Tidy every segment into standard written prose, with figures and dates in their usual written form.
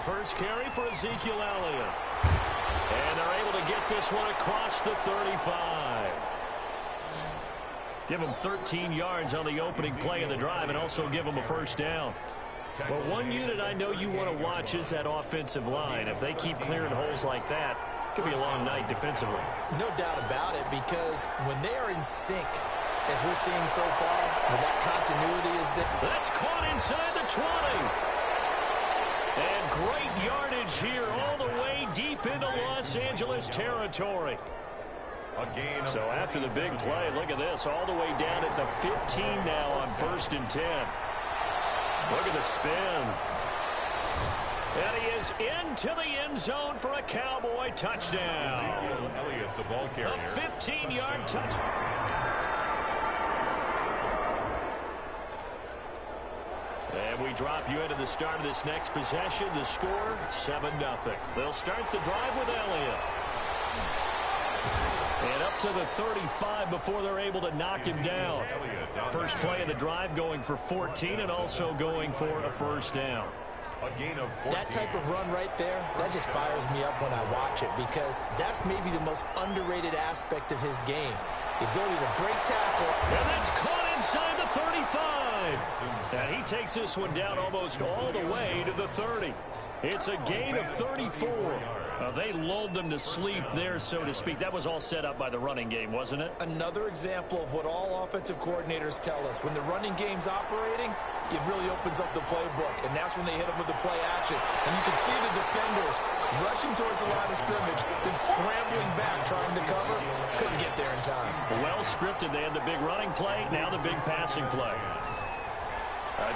first carry for Ezekiel Elliott. And they're able to get this one across the 35. Give him 13 yards on the opening play of the drive and also give him a first down. Well, one unit I know you want to watch is that offensive line. If they keep clearing holes like that, it could be a long night defensively. No doubt about it, because when they are in sync, as we're seeing so far, with that continuity is there. That's caught inside the 20. And great yardage here all the way deep into Los Angeles territory. So after the big play, look at this, all the way down at the 15 now on 1st and 10. Look at the spin. And he is into the end zone for a Cowboy touchdown. Ezekiel Elliott, the ball carrier. A 15-yard touchdown. And we drop you into the start of this next possession. The score, 7-0. They'll start the drive with Elliott. And up to the 35 before they're able to knock him down. First play of the drive going for 14 and also going for a first down. A gain of 14. That type of run right there, that just fires me up when I watch it, because that's maybe the most underrated aspect of his game. The ability to break tackle. And that's caught inside the 35. And he takes this one down almost all the way to the 30. It's a gain of 34. They lulled them to sleep there, so to speak. That was all set up by the running game, wasn't it? Another example of what all offensive coordinators tell us. When the running game's operating, it really opens up the playbook, and that's when they hit them with the play action. And you can see the defenders rushing towards the line of scrimmage, then scrambling back, trying to cover. Couldn't get there in time. Well scripted. They had the big running play, now the big passing play.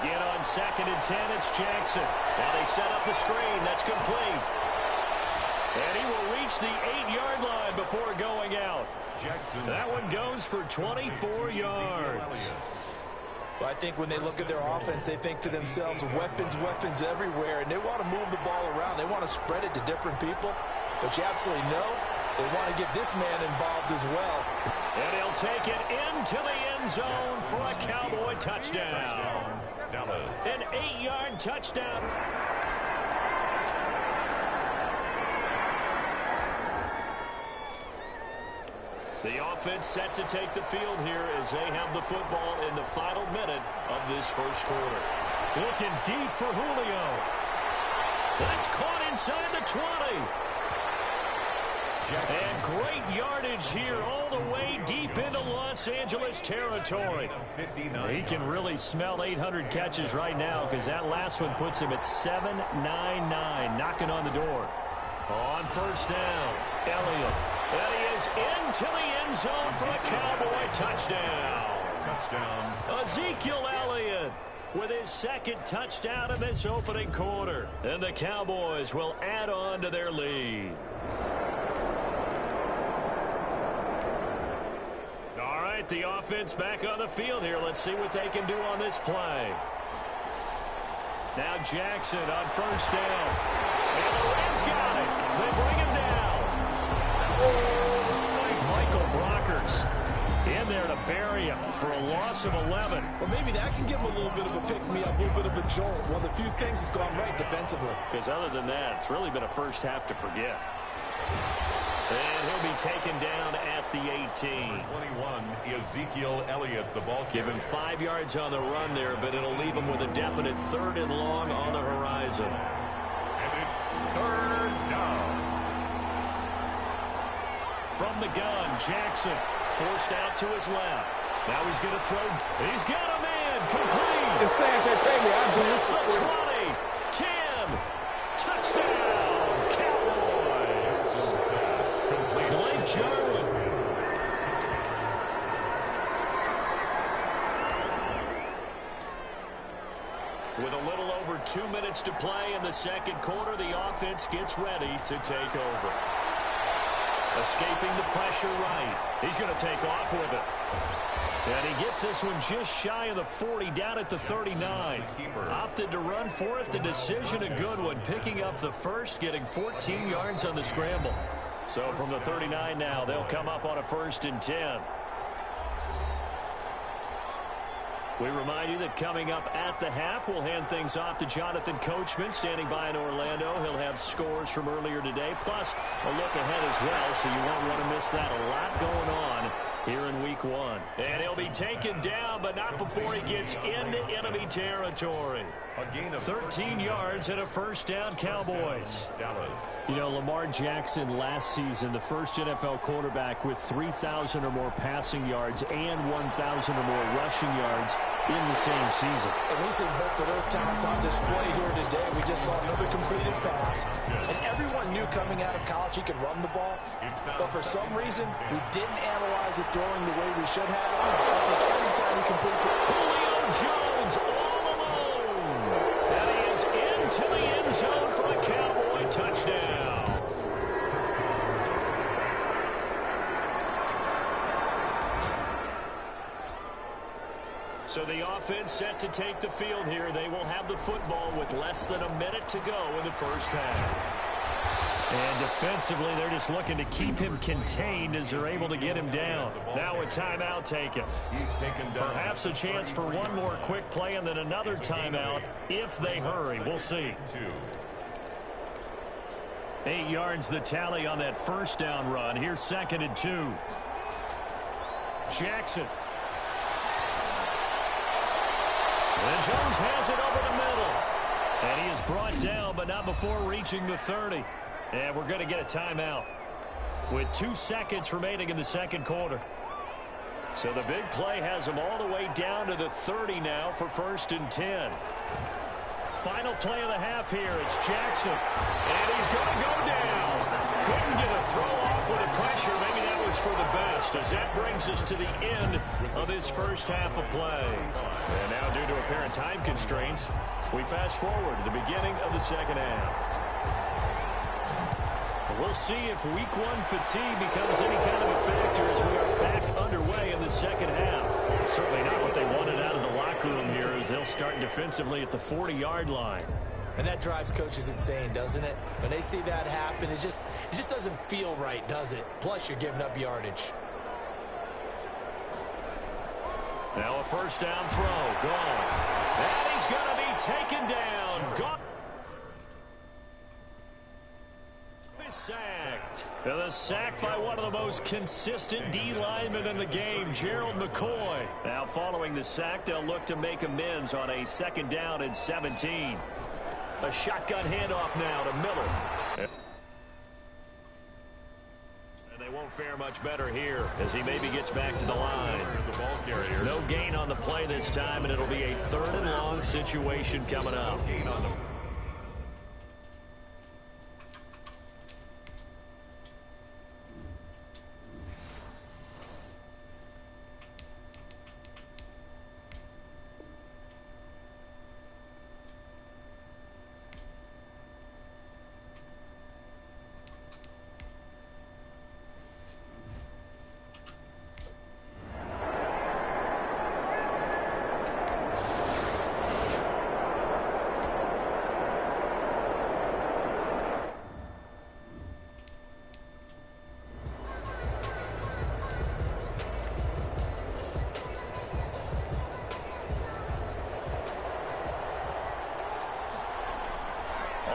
Again on 2nd and 10, it's Jackson. Now they set up the screen. That's complete. And he will reach the 8-yard line before going out. Jackson. That one goes for 24 yards. Well, I think when they look at their offense, they think to themselves, weapons, weapons everywhere, and they want to move the ball around. They want to spread it to different people. But you absolutely know they want to get this man involved as well. And he'll take it into the end zone for a Cowboy touchdown. An 8-yard touchdown. The offense set to take the field here as they have the football in the final minute of this first quarter. Looking deep for Julio. That's caught inside the 20. And great yardage here all the way deep into Los Angeles territory. He can really smell 800 catches right now, because that last one puts him at 799, knocking on the door. On first down, Elliott. And he is into the end zone for a Cowboy touchdown. Ezekiel Elliott with his second touchdown in this opening quarter. And the Cowboys will add on to their lead. All right, the offense back on the field here. Let's see what they can do on this play. Now Jackson on first down. And the Rams got it. They bring him down. Michael Brockers in there to bury him for a loss of 11. Well, maybe that can give him a little bit of a pick-me-up, a little bit of a jolt. One of the few things that's gone right defensively. Because other than that, it's really been a first half to forget. And he'll be taken down at the 18. 21, Ezekiel Elliott, the ball carrier. Give him 5 yards on the run there, but it'll leave him with a definite 3rd and long on the horizon. And it's 3rd down. From the gun, Jackson forced out to his left. Now he's going to throw. He's got a man complete. Just saying, they pay me. I'm doing It's the 20, 10, touchdown, Cowboys. Blake Jarwin. With a little over 2 minutes to play in the second quarter, the offense gets ready to take over. Escaping the pressure right. He's going to take off with it. And he gets this one just shy of the 40, down at the 39. Opted to run for it. The decision, a good one. Picking up the first, getting 14 yards on the scramble. So from the 39 now, they'll come up on a 1st and 10. We remind you that coming up at the half, we'll hand things off to Jonathan Coachman, standing by in Orlando. He'll have scores from earlier today, plus a look ahead as well, so you won't want to miss that. A lot going on here in Week 1. And he'll be taken down, but not before he gets into enemy territory. 13 yards and a first down, Cowboys. You know, Lamar Jackson last season, the first NFL quarterback with 3,000 or more passing yards and 1,000 or more rushing yards in the same season. And we see both of those talents on display here today. We just saw another completed pass. And everyone knew coming out of college he could run the ball. But for some reason, we didn't analyze it throwing the way we should have. I think every time he completes it, Julio Jones all alone. And he is into the end zone for a Cowboy touchdown. So the offense set to take the field here. They will have the football with less than a minute to go in the first half. And defensively, they're just looking to keep him contained as they're able to get him down. Now a timeout taken. He's taken down. Perhaps a chance for one more quick play and then another timeout if they hurry. We'll see. 8 yards the tally on that first down run. Here's 2nd and 2. Jackson. And Jones has it over the middle. And he is brought down, but not before reaching the 30. And we're going to get a timeout with 2 seconds remaining in the second quarter. So the big play has him all the way down to the 30 now for 1st and 10. Final play of the half here. It's Jackson. And he's going to go down. Couldn't get a throw off with the pressure. Maybe that was for the best, as that brings us to the end of his first half of play. And now, due to apparent time constraints, we fast forward to the beginning of the second half. We'll see if Week 1 fatigue becomes any kind of a factor as we are back underway in the second half. Certainly not what they wanted out of the locker room here, as they'll start defensively at the 40-yard line. And that drives coaches insane, doesn't it? When they see that happen, it just doesn't feel right, does it? Plus, you're giving up yardage. Now a first down throw. Gone. And he's going to be taken down. Gone. Sacked. The sack by one of the most consistent D linemen in the game, Gerald McCoy. Now following the sack, they'll look to make amends on a 2nd down and 17. A shotgun handoff now to Miller. And they won't fare much better here as he maybe gets back to the line. The ball carrier. No gain on the play this time, and it'll be a 3rd and long situation coming up. Gain on the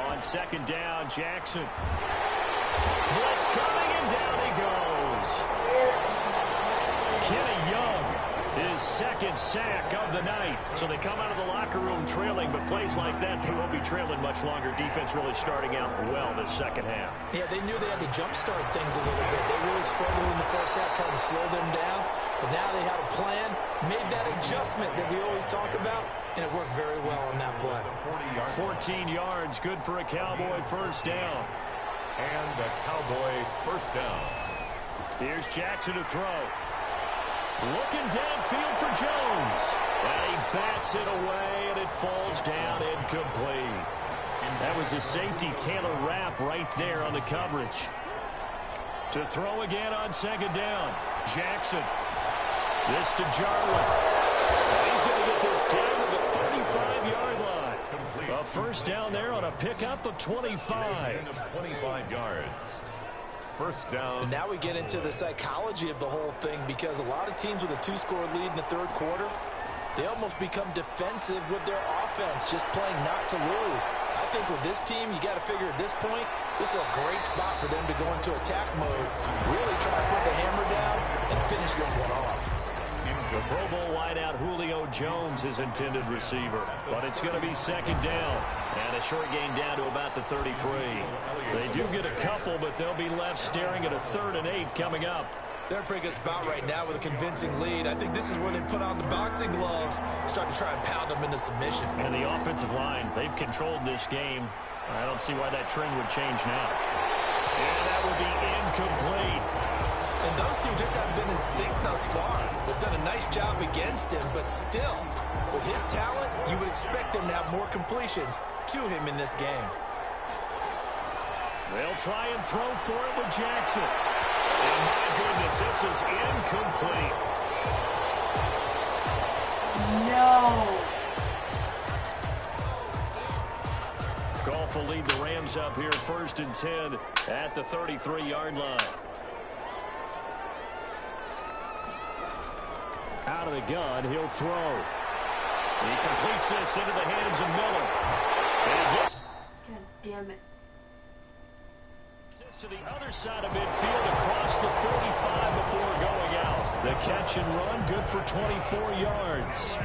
On 2nd down, Jackson. Blitz coming, and down he goes. Kenny Young, his 2nd sack of the night. So they come out of the locker room trailing, but plays like that, they won't be trailing much longer. Defense really starting out well this second half. Yeah, they knew they had to jumpstart things a little bit. They really struggled in the first half trying to slow them down. But now they had a plan, made that adjustment that we always talk about, and it worked very well on that play. 14 yards, good for a Cowboy first down. And a Cowboy first down. Here's Jackson to throw. Looking downfield for Jones. And he bats it away, and it falls down incomplete. That was a safety Taylor Rapp right there on the coverage. To throw again on 2nd down. Jackson. This to Jarwin. He's going to get this down to the 35-yard line. A first down there on a pickup of 25. 25 yards. First down. And now we get into the psychology of the whole thing, because a lot of teams with a 2-score lead in the 3rd quarter, They almost become defensive with their offense, just playing not to lose. I think with this team, you got to figure at this point, this is a great spot for them to go into attack mode, really try to put the hammer down and finish this one off. The Pro Bowl wideout Julio Jones is intended receiver, but it's going to be second down. And a short gain down to about the 33. They do get a couple, but they'll be left staring at a 3rd and 8 coming up. They're in a pretty good spot right now with a convincing lead. I think this is where they put on the boxing gloves, start to try and pound them into submission. And the offensive line, they've controlled this game. I don't see why that trend would change now. And that would be incomplete. And those two just haven't been in sync thus far. They've done a nice job against him, but still, with his talent, you would expect him to have more completions to him in this game. They'll try and throw for it with Jackson. And my goodness, this is incomplete. No. Goff will lead the Rams up here 1st and 10 at the 33-yard line. Out of the gun, he'll throw. He completes this into the hands of Miller. And he gets... God damn it. To the other side of midfield across the 45 before going out. The catch and run, good for 24 yards.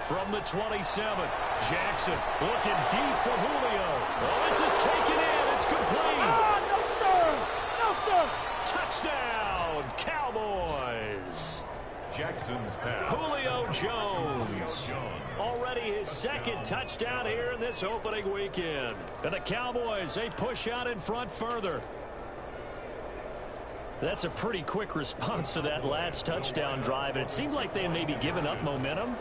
From the 27, Jackson looking deep for Julio. Oh, this is taken in. It's complete. Oh, no, sir. No, sir. Touchdown, Cowboys. Jackson's pass. Julio Jones. Already his 2nd touchdown here in this opening weekend. And the Cowboys, they push out in front further. That's a pretty quick response to that last touchdown drive. And it seemed like they had maybe given up momentum.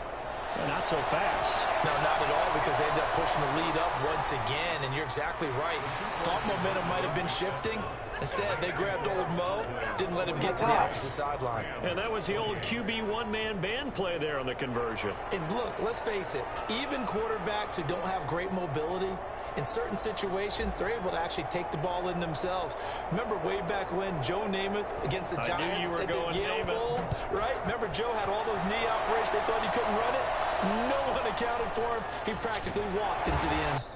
Not so fast. No, not at all, because they ended up pushing the lead up once again, and you're exactly right. Thought momentum might have been shifting. Instead, they grabbed old Mo, didn't let him get to the opposite sideline. And that was the old QB one-man band play there on the conversion. And look, let's face it, even quarterbacks who don't have great mobility, in certain situations, they're able to actually take the ball in themselves. Remember way back when Joe Namath against the Giants at the Yale Bowl, right? Remember Joe had all those knee operations. They thought he couldn't run it. No one accounted for him. He practically walked into the end zone.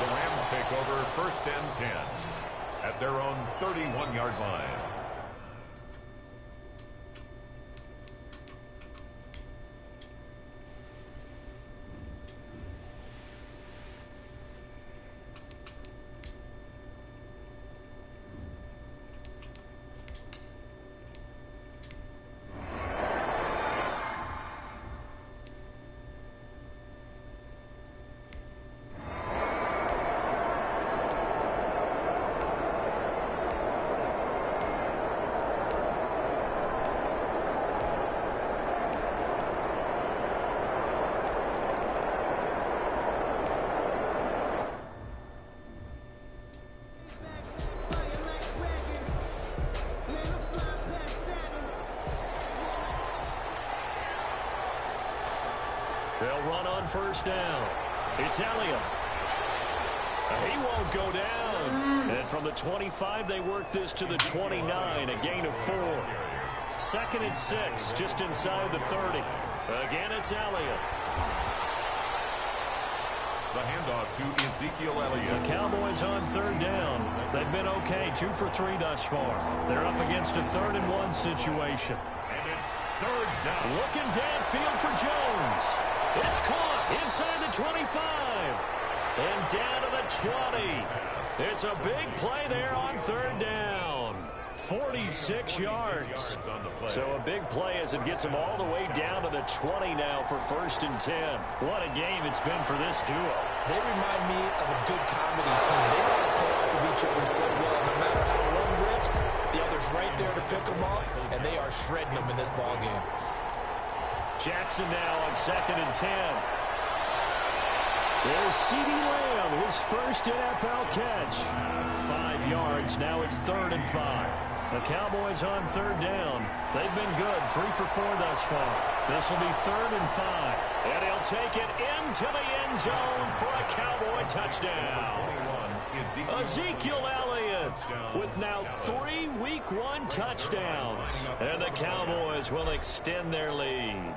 The Rams take over 1st and 10 at their own 31-yard line. They'll run on 1st down. It's Elliott. He won't go down. And from the 25, they work this to the 29, a gain of 4. 2nd and 6, just inside the 30. Again, it's Elliott. The handoff to Ezekiel Elliott. The Cowboys on 3rd down. They've been okay, 2 for 3 thus far. They're up against a 3rd and 1 situation. And it's 3rd down. Looking downfield for Jones. It's caught inside the 25. And down to the 20. It's a big play there on 3rd down. 46 yards. So a big play as it gets them all the way down to the 20 now for 1st and 10. What a game it's been for this duo. They remind me of a good comedy team. They know how to play off of each other so well. No matter how one riffs, the other's right there to pick them up, and they are shredding them in this ball game. Jackson now on 2nd and 10. There's CeeDee Lamb, his first NFL catch. 5 yards. Now it's 3rd and 5. The Cowboys on 3rd down. They've been good. 3 for 4 thus far. This will be 3rd and 5. And he'll take it into the end zone for a Cowboy touchdown. Ezekiel Elliott with now 3 Week 1 touchdowns. And the Cowboys will extend their lead.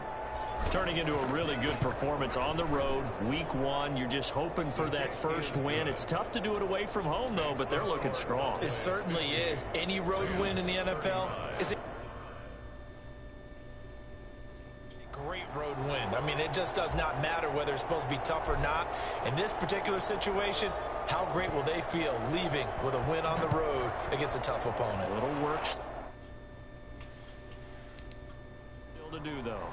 Turning into a really good performance on the road. Week 1, you're just hoping for that first win. It's tough to do it away from home, though, but they're looking strong. It certainly is. Any road win in the NFL is a great road win. I mean, it just does not matter whether it's supposed to be tough or not. In this particular situation, how great will they feel leaving with a win on the road against a tough opponent? Little work still to do, though.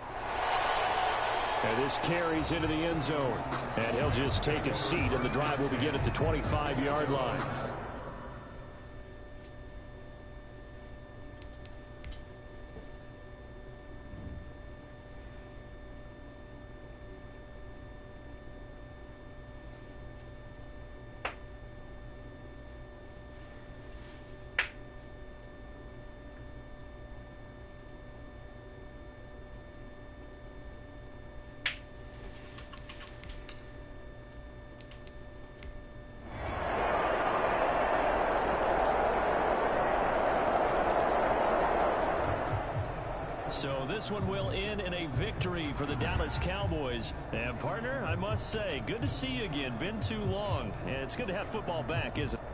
And this carries into the end zone. And he'll just take a seat, and the drive will begin at the 25-yard line. So this one will end in a victory for the Dallas Cowboys. And, partner, I must say, good to see you again. Been too long. And it's good to have football back, isn't it?